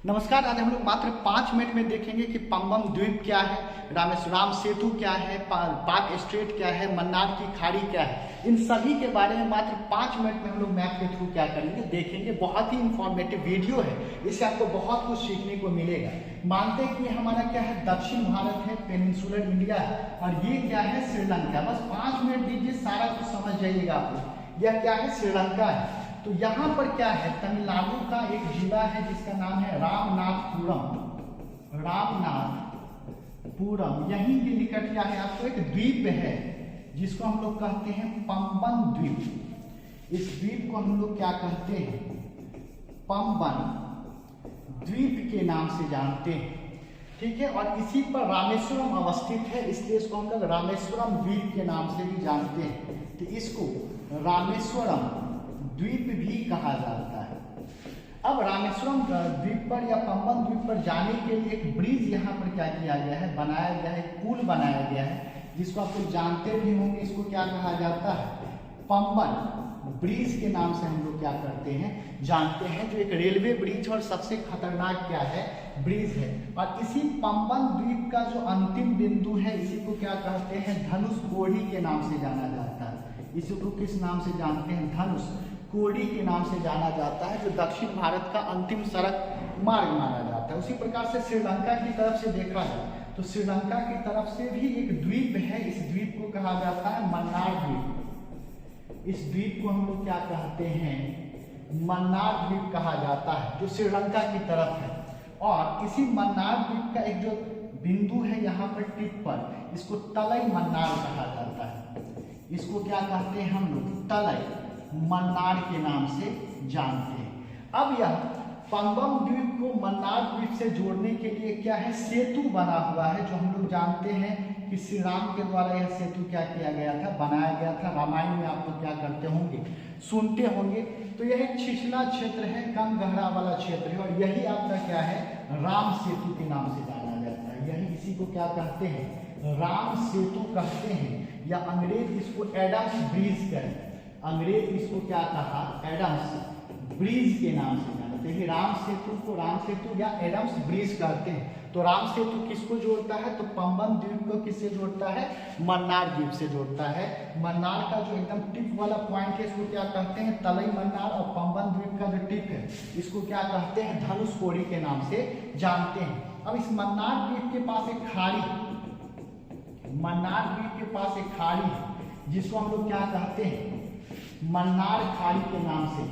नमस्कार। आज हम लोग मात्र 5 मिनट में देखेंगे कि पंबम द्वीप क्या है, रामेश्वरम सेतु क्या है, पाक स्ट्रेट क्या है, मन्नार की खाड़ी क्या है। इन सभी के बारे में मात्र 5 मिनट में हम लोग मैप के थ्रू क्या करेंगे, देखेंगे। बहुत ही इंफॉर्मेटिव वीडियो है, इससे आपको बहुत कुछ सीखने को मिलेगा। मानते हैं कि हमारा क्या है, दक्षिण भारत है, पेनिनसुलर इंडिया है, और ये क्या है, श्रीलंका। बस 5 मिनट दीजिए, सारा कुछ समझ जाइएगा आप लोग। यह क्या है, श्रीलंका है। तो यहाँ पर क्या है, तमिलनाडु का एक जिला है जिसका नाम है रामनाथपुरम। रामनाथपुरम यहीं के निकट क्या है, आपको एक द्वीप है जिसको हम लोग कहते हैं पंबन द्वीप। इस द्वीप को हम लोग क्या कहते हैं, पंबन द्वीप के नाम से जानते हैं। ठीक है, और इसी पर रामेश्वरम अवस्थित है, इसलिए इसको हम लोग रामेश्वरम द्वीप के नाम से भी जानते हैं। तो इसको रामेश्वरम द्वीप भी कहा जाता है। अब रामेश्वरम द्वीप पर या पंबन द्वीप पर जाने के लिए एक ब्रिज यहाँ पर क्या किया गया है, बनाया गया है, पुल बनाया गया है, जिसको आप लोग जानते भी होंगे। इसको क्या कहा जाता है, पंबन ब्रिज के नाम से हम लोग क्या करते हैं, जानते हैं। जो एक रेलवे ब्रिज और सबसे खतरनाक क्या है, ब्रिज है। और इसी पंबन द्वीप का जो अंतिम बिंदु है, इसी को क्या कहते हैं, धनुष कोड़ी के नाम से जाना जाता है। इसी को किस नाम से जानते हैं, धनुष कोड़ी के नाम से जाना जाता है, जो दक्षिण भारत का अंतिम सड़क मार्ग माना जाता है। उसी प्रकार से श्रीलंका की तरफ से देखा जाए तो श्रीलंका की तरफ से भी एक द्वीप है। इस द्वीप को कहा जाता है मन्नार द्वीप। इस द्वीप को हम लोग क्या कहते हैं, मन्नार द्वीप कहा जाता है, जो श्रीलंका की तरफ है। और इसी मन्नार द्वीप का एक जो बिंदु है यहाँ पर टिप पर, इसको तलई मन्नार कहा जाता है। इसको क्या कहते हैं हम लोग, तलई मन्नार के नाम से जानते हैं। अब यह पंबम द्वीप को मन्नार द्वीप से जोड़ने के लिए क्या है, सेतु बना हुआ है, जो हम लोग जानते हैं कि श्री राम के द्वारा यह सेतु क्या किया गया था, बनाया गया था। रामायण में आप लोग क्या करते होंगे, सुनते होंगे। तो यह एक छिछला क्षेत्र है, कम गहरा वाला क्षेत्र है, और यही आपका क्या है, राम सेतु के नाम से जाना जाता है। यही इसी को क्या कहते हैं, राम सेतु कहते हैं, या अंग्रेज इसको एडम्स ब्रिज कहते हैं। अंग्रेज इसको क्या कहा, एडम्स ब्रिज के नाम से जानते हैं। राम सेतु को राम सेतु या एडम्स ब्रिज कहते हैं। तो राम सेतु किसको जोड़ता है, तो पंबन द्वीप को किससे जोड़ता है, मन्नार द्वीप से जोड़ता है। मन्नार का जो एकदम टिप वाला पॉइंट है, इसको क्या कहते हैं, तलई मन्नार। और पंबन द्वीप का जो टिप है, इसको क्या कहते हैं, धनुष कोड़ी के नाम से जानते हैं। अब इस मन्नार द्वीप के पास एक खाड़ी, मन्नार द्वीप के पास एक खाड़ी है, जिसको हम लोग क्या कहते हैं, मन्नार खाड़ी के नाम से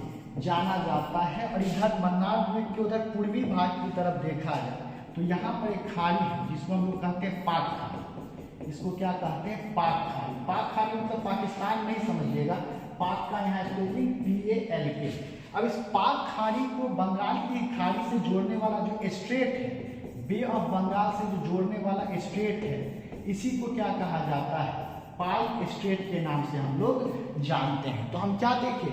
जाना जाता है। और इधर मन्नार द्वीप के उधर पूर्वी भाग की तरफ देखा जाए तो यहाँ पर एक खाड़ी है, जिसको हम लोग कहते हैं पाक खाड़ी। इसको क्या कहते हैं, पाक खाड़ी। पाक खाड़ी मतलब पाकिस्तान नहीं समझिएगा, पाक का यहाँ स्पेलिंग PALK। अब इस पाक खाड़ी को बंगाल की खाड़ी से जोड़ने वाला जो स्ट्रेट है, बे ऑफ बंगाल से जो जोड़ने वाला स्ट्रेट है, इसी को क्या कहा जाता है, पाक स्ट्रेट के नाम से हम लोग जानते हैं। तो हम क्या देखें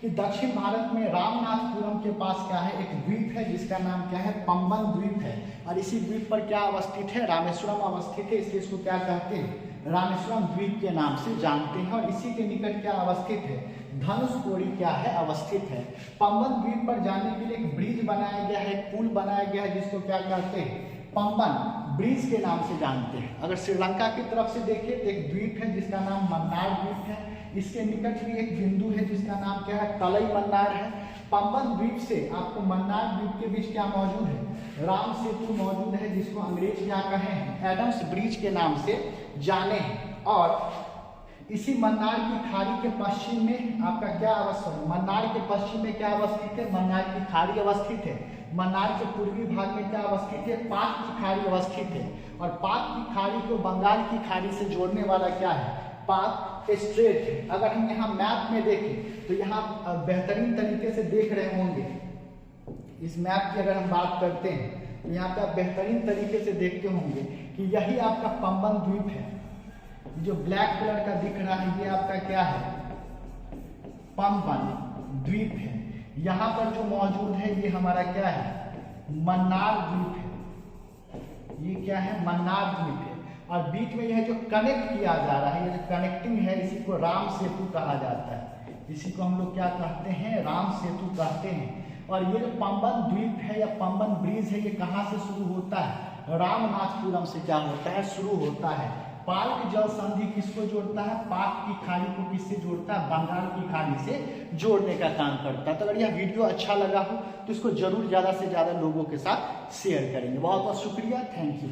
कि दक्षिण भारत में रामनाथपुरम के पास क्या है, एक द्वीप है जिसका नाम क्या है, पंबन द्वीप है। और इसी द्वीप पर क्या अवस्थित है, रामेश्वरम अवस्थित है, इसलिए इसको क्या कहते हैं, रामेश्वरम द्वीप के नाम से जानते हैं। और इसी के निकट क्या अवस्थित है, धनुष कोड़ी क्या है, अवस्थित है। पंबन द्वीप पर जाने के लिए एक ब्रिज बनाया गया है, एक पुल बनाया गया है, जिसको क्या कहते हैं, पंबन ब्रिज के नाम से जानते हैं। अगर श्रीलंका की तरफ से देखिए तो एक द्वीप है जिसका नाम मन्नार द्वीप है। इसके निकट भी एक बिंदु है जिसका नाम क्या है, तलई मन्नार है। पंबन द्वीप से आपको मन्नार द्वीप के बीच क्या मौजूद है, राम सेतु मौजूद है, जिसको अंग्रेज क्या कहे हैं, एडम्स ब्रिज के नाम से जाने हैं। और इसी मन्नार की खाड़ी के पश्चिम में आपका क्या अवस्थित, मन्नार के पश्चिम में क्या अवस्थित है, मन्नार की खाड़ी अवस्थित है। मन्नार के पूर्वी भाग में क्या अवस्थित है, पाक की खाड़ी अवस्थित है। और पाक की खाड़ी को बंगाल की खाड़ी से जोड़ने वाला क्या है, पाक स्ट्रेट है। अगर हम यहाँ मैप में देखें तो यहाँ बेहतरीन तरीके से देख रहे होंगे। इस मैप की अगर हम बात करते हैं तो यहाँ पे आप बेहतरीन तरीके से देखते होंगे कि यही आपका पंबन द्वीप है। जो ब्लैक कलर का दिख रहा है, ये आपका क्या है, पंबन द्वीप है। यहाँ पर जो मौजूद है, ये हमारा क्या है, मन्नार द्वीप है। ये क्या है, मन्नार द्वीप है। और बीच में यह जो कनेक्ट किया जा रहा है, ये जो कनेक्टिंग है, इसी को राम सेतु कहा जाता है। इसी को हम लोग क्या कहते हैं, राम सेतु कहते हैं। और ये जो पंबन द्वीप है या पंबन ब्रिज है, ये कहाँ से शुरू होता है? रामनाथपुरम से क्या होता है? शुरू होता है। पार्क जल संधि किसको जोड़ता है? पाक की खाड़ी को किससे जोड़ता है? बंगाल की खाड़ी से जोड़ने का काम करता है। तो अगर यह वीडियो अच्छा लगा हो तो इसको जरूर ज्यादा से ज्यादा लोगों के साथ शेयर करेंगे। बहुत बहुत शुक्रिया, थैंक यू।